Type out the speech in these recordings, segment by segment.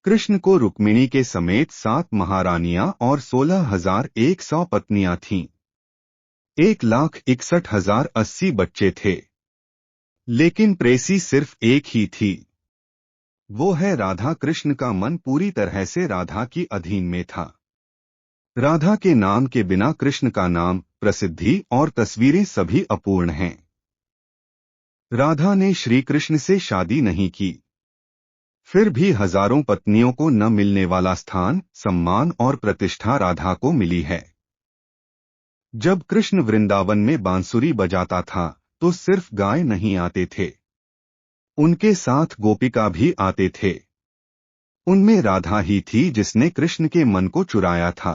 कृष्ण को रुक्मिणी के समेत 7 महारानियां और 16,100 पत्नियां थीं। 1,61,080 बच्चे थे, लेकिन प्रेसी सिर्फ एक ही थी। वो है राधा। कृष्ण का मन पूरी तरह से राधा की अधीन में था। राधा के नाम के बिना कृष्ण का नाम, प्रसिद्धि और तस्वीरें सभी अपूर्ण हैं। राधा ने श्री कृष्ण से शादी नहीं की, फिर भी हजारों पत्नियों को न मिलने वाला स्थान, सम्मान और प्रतिष्ठा राधा को मिली है। जब कृष्ण वृंदावन में बांसुरी बजाता था तो सिर्फ गाय नहीं आते थे, उनके साथ गोपिका भी आते थे। उनमें राधा ही थी जिसने कृष्ण के मन को चुराया था।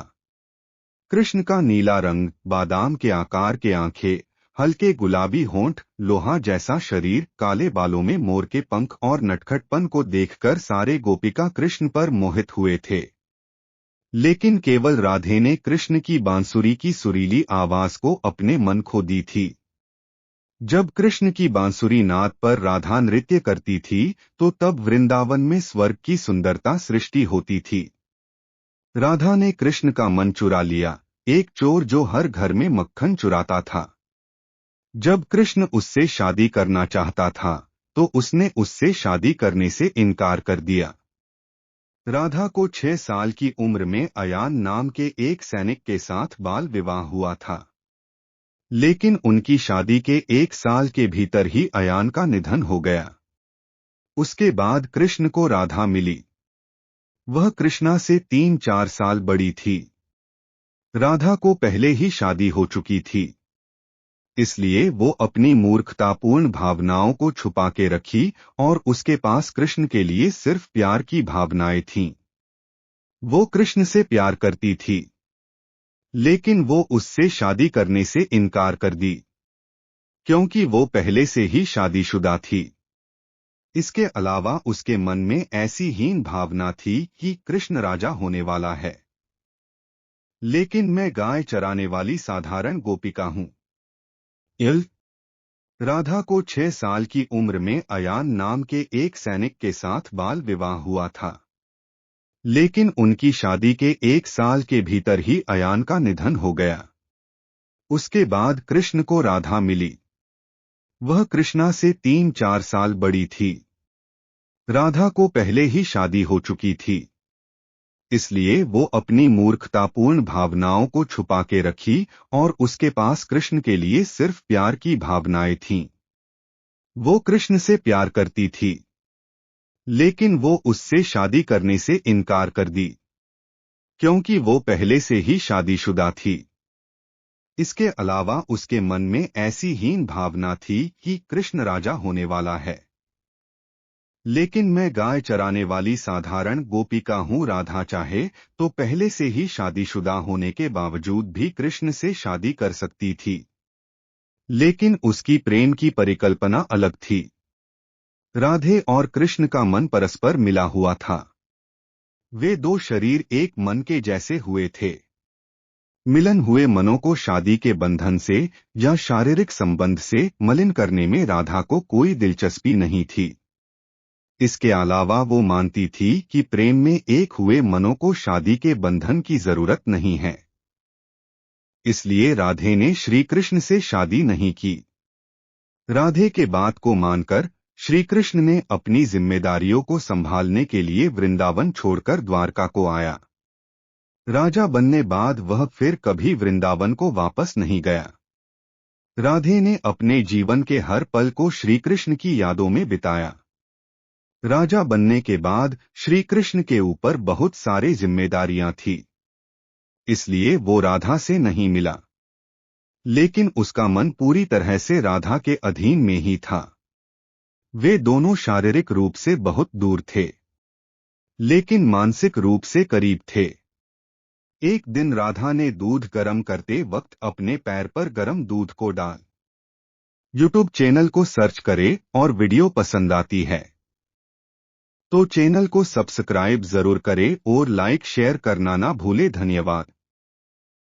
कृष्ण का नीला रंग, बादाम के आकार के आंखें, हल्के गुलाबी होंठ, लोहा जैसा शरीर, काले बालों में मोर के पंख और नटखटपन को देखकर सारे गोपिका कृष्ण पर मोहित हुए थे। लेकिन केवल राधे ने कृष्ण की बांसुरी की सुरीली आवाज को अपने मन खो दी थी। जब कृष्ण की बांसुरी नाद पर राधा नृत्य करती थी तो तब वृंदावन में स्वर्ग की सुंदरता सृष्टि होती थी। राधा ने कृष्ण का मन चुरा लिया, एक चोर जो हर घर में मक्खन चुराता था। जब कृष्ण उससे शादी करना चाहता था तो उसने उससे शादी करने से इनकार कर दिया। राधा को 6 साल की उम्र में अयान नाम के एक सैनिक के साथ बाल विवाह हुआ था, लेकिन उनकी शादी के 1 साल के भीतर ही अयान का निधन हो गया। उसके बाद कृष्ण को राधा मिली। वह कृष्णा से 3-4 साल बड़ी थी। राधा को पहले ही शादी हो चुकी थी, इसलिए वो अपनी मूर्खतापूर्ण भावनाओं को छुपा के रखी और उसके पास कृष्ण के लिए सिर्फ प्यार की भावनाएं थीं। वो कृष्ण से प्यार करती थी, लेकिन वो उससे शादी करने से इनकार कर दी, क्योंकि वो पहले से ही शादीशुदा थी। इसके अलावा उसके मन में ऐसी हीन भावना थी कि कृष्ण राजा होने वाला है, लेकिन मैं गाय चराने वाली साधारण गोपिका हूँ। राधा को 6 साल की उम्र में अयान नाम के एक सैनिक के साथ बाल विवाह हुआ था, लेकिन उनकी शादी के 1 साल के भीतर ही अयान का निधन हो गया। उसके बाद कृष्ण को राधा मिली। वह कृष्णा से 3-4 साल बड़ी थी। राधा को पहले ही शादी हो चुकी थी, इसलिए वो अपनी मूर्खतापूर्ण भावनाओं को छुपा के रखी और उसके पास कृष्ण के लिए सिर्फ प्यार की भावनाएं थीं। वो कृष्ण से प्यार करती थी, लेकिन वो उससे शादी करने से इनकार कर दी, क्योंकि वो पहले से ही शादीशुदा थी। इसके अलावा उसके मन में ऐसी हीन भावना थी कि कृष्ण राजा होने वाला है, लेकिन मैं गाय चराने वाली साधारण गोपिका हूँ। राधा चाहे तो पहले से ही शादीशुदा होने के बावजूद भी कृष्ण से शादी कर सकती थी, लेकिन उसकी प्रेम की परिकल्पना अलग थी। राधे और कृष्ण का मन परस्पर मिला हुआ था। वे दो शरीर एक मन के जैसे हुए थे। मिलन हुए मनों को शादी के बंधन से या शारीरिक संबंध से मलिन करने में राधा को कोई दिलचस्पी नहीं थी। इसके अलावा वो मानती थी कि प्रेम में एक हुए मनों को शादी के बंधन की जरूरत नहीं है। इसलिए राधे ने श्री कृष्ण से शादी नहीं की। राधे के बात को मानकर श्री कृष्ण ने अपनी जिम्मेदारियों को संभालने के लिए वृंदावन छोड़कर द्वारका को आया। राजा बनने बाद वह फिर कभी वृंदावन को वापस नहीं गया। राधे ने अपने जीवन के हर पल को श्री कृष्ण की यादों में बिताया। राजा बनने के बाद श्री कृष्ण के ऊपर बहुत सारी जिम्मेदारियां थी, इसलिए वो राधा से नहीं मिला, लेकिन उसका मन पूरी तरह से राधा के अधीन में ही था। वे दोनों शारीरिक रूप से बहुत दूर थे, लेकिन मानसिक रूप से करीब थे। एक दिन राधा ने दूध गर्म करते वक्त अपने पैर पर गर्म दूध को डाल। यूट्यूब चैनल को सर्च करें और वीडियो पसंद आती है तो चैनल को सब्सक्राइब जरूर करें और लाइक शेयर करना ना भूले। धन्यवाद।